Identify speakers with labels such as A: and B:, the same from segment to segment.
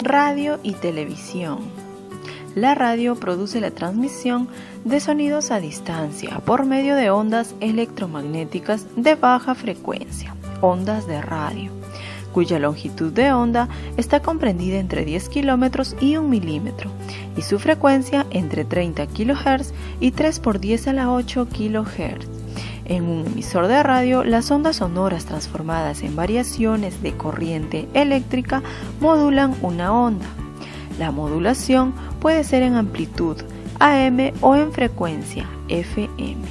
A: Radio y televisión. La radio produce la transmisión de sonidos a distancia por medio de ondas electromagnéticas de baja frecuencia, ondas de radio, cuya longitud de onda está comprendida entre 10 kilómetros y 1 milímetro, y su frecuencia entre 30 kHz y 3 por 10 a la 8 kHz. En un emisor de radio, las ondas sonoras transformadas en variaciones de corriente eléctrica modulan una onda. La modulación puede ser en amplitud AM o en frecuencia FM.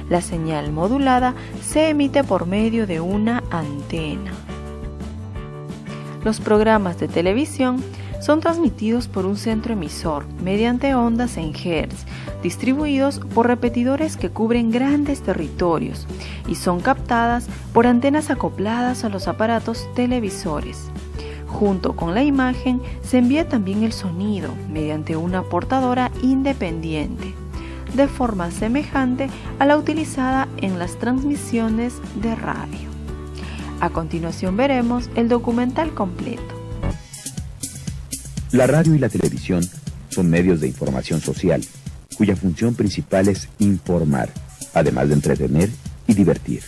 A: La señal modulada se emite por medio de una antena. Los programas de televisión son transmitidos por un centro emisor mediante ondas en Hertz, distribuidos por repetidores que cubren grandes territorios y son captadas por antenas acopladas a los aparatos televisores. Junto con la imagen se envía también el sonido mediante una portadora independiente, de forma semejante a la utilizada en las transmisiones de radio. A continuación veremos el documental completo.
B: La radio y la televisión son medios de información social, cuya función principal es informar, además de entretener y divertir.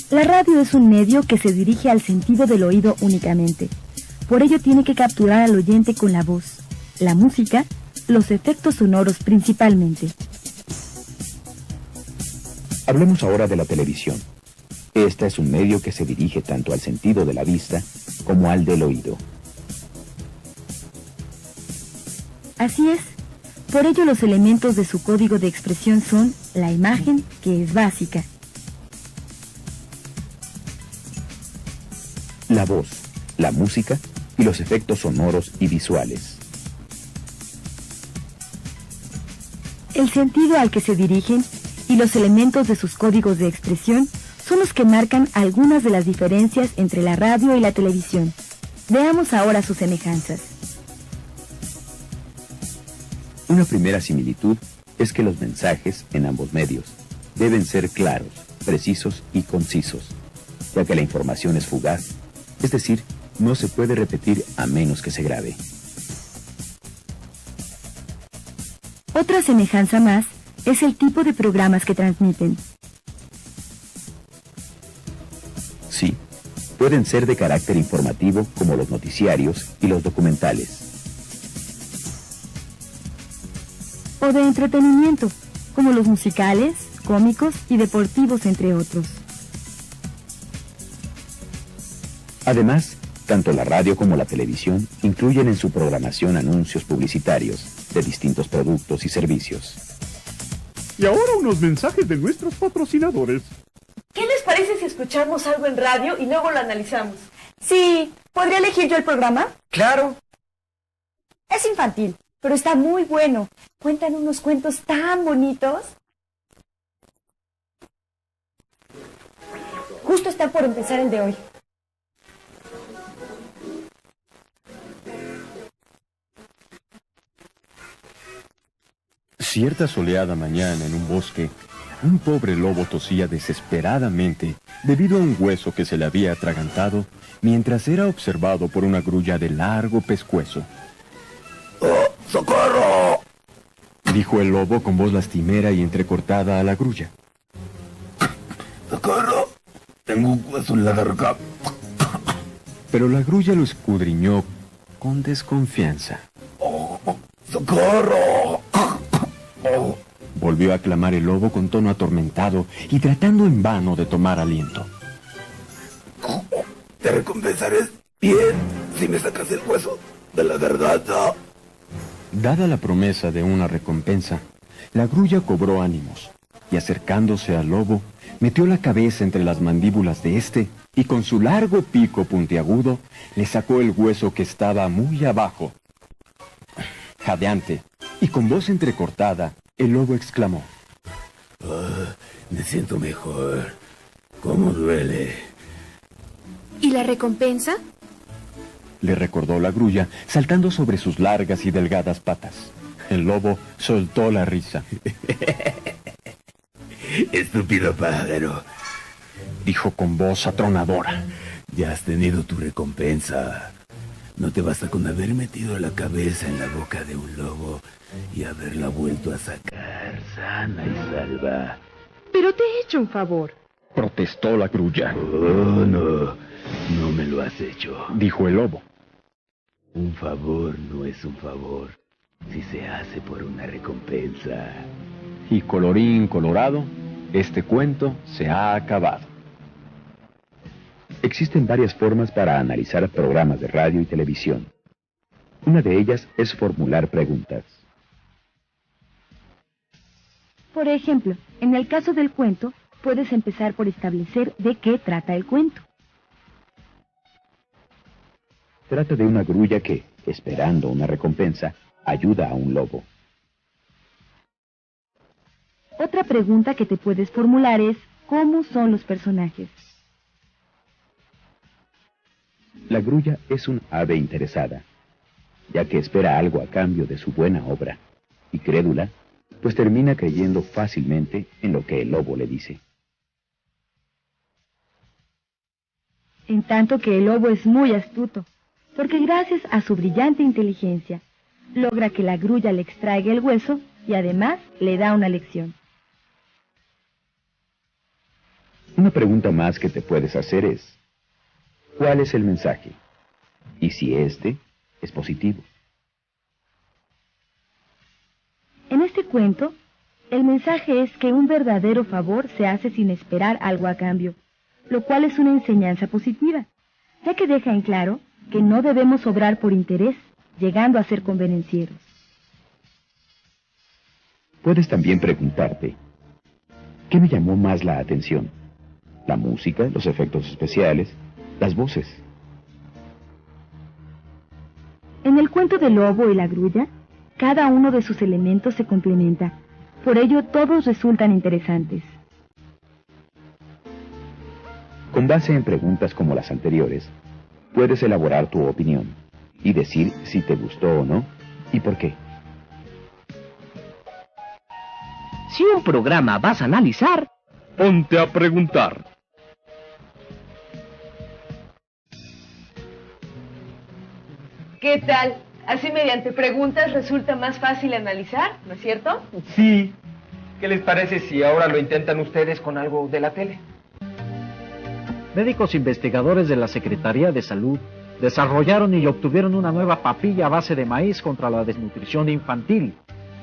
C: La radio es un medio que se dirige al sentido del oído únicamente. Por ello tiene que capturar al oyente con la voz, la música, los efectos sonoros principalmente.
B: Hablemos ahora de la televisión. Esta es un medio que se dirige tanto al sentido de la vista como al del oído.
C: Así es. Por ello los elementos de su código de expresión son la imagen, que es básica,
B: la voz, la música y los efectos sonoros y visuales.
C: el sentido al que se dirigen y los elementos de sus códigos de expresión son los que marcan algunas de las diferencias entre la radio y la televisión. Veamos ahora sus semejanzas.
B: Una primera similitud es que los mensajes en ambos medios deben ser claros, precisos y concisos, ya que la información es fugaz, es decir, no se puede repetir a menos que se grabe.
C: Otra semejanza más es el tipo de programas que transmiten.
B: Sí, pueden ser de carácter informativo como los noticiarios y los documentales.
C: O de entretenimiento, como los musicales, cómicos y deportivos, entre otros.
B: Además, tanto la radio como la televisión incluyen en su programación anuncios publicitarios de distintos productos y servicios.
D: Y ahora unos mensajes de nuestros patrocinadores.
E: ¿Qué les parece si escuchamos algo en radio y luego lo analizamos?
F: Sí, ¿podría elegir yo el programa?
E: Claro.
F: Es infantil, pero está muy bueno. Cuentan unos cuentos tan bonitos. Justo está por empezar el de hoy.
G: Cierta soleada mañana en un bosque, un pobre lobo tosía desesperadamente debido a un hueso que se le había atragantado mientras era observado por una grulla de largo pescuezo.
H: ¡Oh, socorro!
G: Dijo el lobo con voz lastimera y entrecortada a la grulla.
H: ¡Socorro! Tengo un hueso en la garganta.
G: Pero la grulla lo escudriñó con desconfianza.
H: ¡Oh, socorro!
G: Oh. Volvió a clamar el lobo con tono atormentado y tratando en vano de tomar aliento.
H: Te recompensaré bien si me sacas el hueso de la garganta.
G: Dada la promesa de una recompensa, la grulla cobró ánimos y acercándose al lobo, metió la cabeza entre las mandíbulas de este y con su largo pico puntiagudo le sacó el hueso que estaba muy abajo. Jadeante y con voz entrecortada, el lobo exclamó:
H: Me siento mejor. ¿Cómo duele?
I: ¿Y la recompensa?
G: Le recordó la grulla, saltando sobre sus largas y delgadas patas. El lobo soltó la risa.
H: Estúpido pájaro,
G: dijo con voz atronadora.
H: Ya has tenido tu recompensa. No te basta con haber metido la cabeza en la boca de un lobo y haberla vuelto a sacar sana y salva.
I: Pero te he hecho un favor.
G: Protestó la grulla.
H: Oh, no me lo has hecho,
G: dijo el lobo.
H: Un favor no es un favor si se hace por una recompensa.
G: Y colorín colorado, este cuento se ha acabado.
B: Existen varias formas para analizar programas de radio y televisión. Una de ellas es formular preguntas.
C: Por ejemplo, en el caso del cuento, puedes empezar por establecer de qué trata el cuento.
B: Trata de una grulla que, esperando una recompensa, ayuda a un lobo.
C: Otra pregunta que te puedes formular es, ¿cómo son los personajes?
B: La grulla es un ave interesada, ya que espera algo a cambio de su buena obra, y crédula, pues termina creyendo fácilmente en lo que el lobo le dice.
C: En tanto que el lobo es muy astuto, porque gracias a su brillante inteligencia, logra que la grulla le extraiga el hueso y además le da una lección.
B: Una pregunta más que te puedes hacer es, ¿cuál es el mensaje? Y si este es positivo.
C: En este cuento, el mensaje es que un verdadero favor se hace sin esperar algo a cambio, lo cual es una enseñanza positiva, ya que deja en claro que no debemos obrar por interés, llegando a ser convenencieros.
B: Puedes también preguntarte, ¿qué me llamó más la atención? ¿La música, los efectos especiales, las voces?
C: En el cuento del lobo y la grulla, cada uno de sus elementos se complementa, por ello todos resultan interesantes.
B: Con base en preguntas como las anteriores, puedes elaborar tu opinión y decir si te gustó o no y por qué.
J: Si un programa vas a analizar,
G: ponte a preguntar.
E: ¿Qué tal? Así mediante preguntas resulta más fácil analizar, ¿no es cierto?
K: Sí. ¿Qué les parece si ahora lo intentan ustedes con algo de la tele?
L: Médicos investigadores de la Secretaría de Salud desarrollaron y obtuvieron una nueva papilla a base de maíz contra la desnutrición infantil.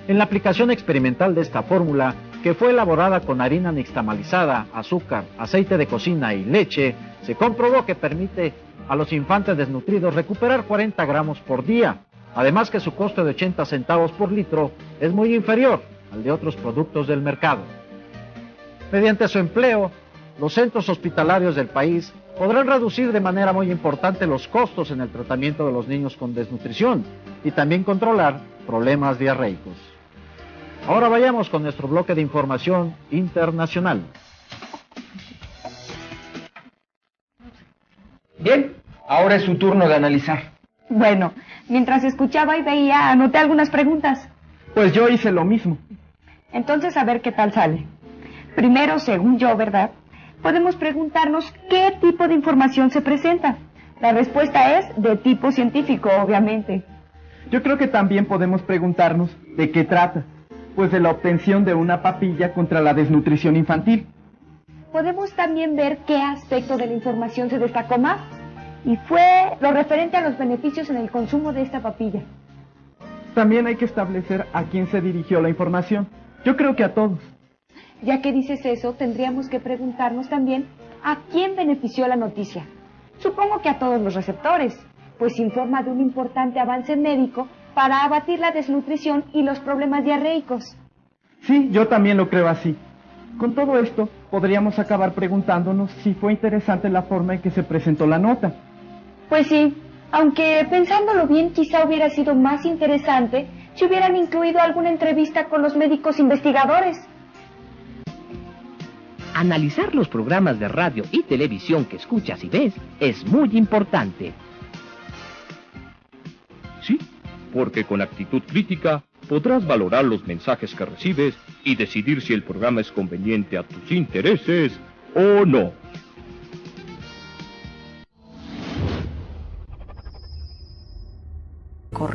L: En la aplicación experimental de esta fórmula, que fue elaborada con harina nixtamalizada, azúcar, aceite de cocina y leche, se comprobó que permite a los infantes desnutridos recuperar 40 gramos por día. Además que su costo de 80 centavos por litro es muy inferior al de otros productos del mercado. Mediante su empleo, los centros hospitalarios del país podrán reducir de manera muy importante los costos en el tratamiento de los niños con desnutrición y también controlar problemas diarreicos. Ahora vayamos con nuestro bloque de información internacional.
K: Bien, ahora es su turno de analizar.
F: Bueno, mientras escuchaba y veía, anoté algunas preguntas.
K: Pues yo hice lo mismo.
F: Entonces, a ver qué tal sale. Primero, según yo, ¿verdad? Podemos preguntarnos qué tipo de información se presenta. La respuesta es de tipo científico, obviamente.
K: Yo creo que también podemos preguntarnos de qué trata, pues de la obtención de una papilla contra la desnutrición infantil.
F: Podemos también ver qué aspecto de la información se destacó más, y fue lo referente a los beneficios en el consumo de esta papilla.
K: También hay que establecer a quién se dirigió la información. Yo creo que a todos.
F: Ya que dices eso, tendríamos que preguntarnos también a quién benefició la noticia. Supongo que a todos los receptores, pues informa de un importante avance médico para abatir la desnutrición y los problemas diarreicos.
K: Sí, yo también lo creo así. Con todo esto, podríamos acabar preguntándonos si fue interesante la forma en que se presentó la nota.
F: Pues sí, aunque pensándolo bien quizá hubiera sido más interesante si hubieran incluido alguna entrevista con los médicos investigadores.
J: Analizar los programas de radio y televisión que escuchas y ves es muy importante.
M: Sí, porque con actitud crítica podrás valorar los mensajes que recibes y decidir si el programa es conveniente a tus intereses o no.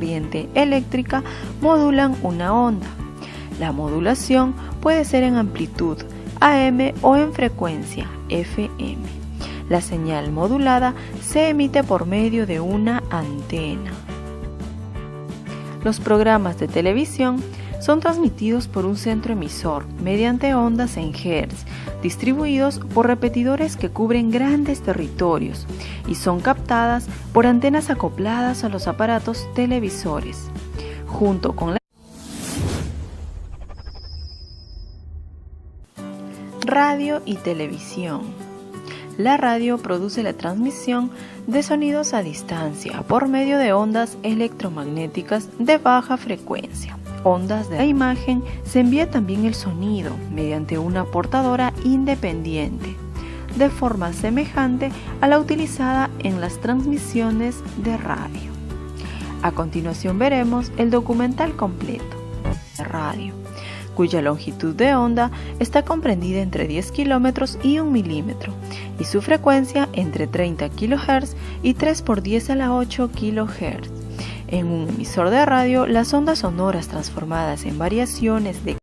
A: corriente eléctrica modulan una onda. La modulación puede ser en amplitud AM o en frecuencia FM. La señal modulada se emite por medio de una antena. Los programas de televisión son transmitidos por un centro emisor mediante ondas en Hertz, distribuidos por repetidores que cubren grandes territorios y son captadas por antenas acopladas a los aparatos televisores, junto con la radio y televisión. La radio produce la transmisión de sonidos a distancia por medio de ondas electromagnéticas de baja frecuencia. Ondas de la imagen se envía también el sonido mediante una portadora independiente, de forma semejante a la utilizada en las transmisiones de radio. A continuación veremos el documental completo de radio, cuya longitud de onda está comprendida entre 10 kilómetros y 1 milímetro, y su frecuencia entre 30 kHz y 3 por 10 a la 8 kHz. En un emisor de radio, las ondas sonoras transformadas en variaciones de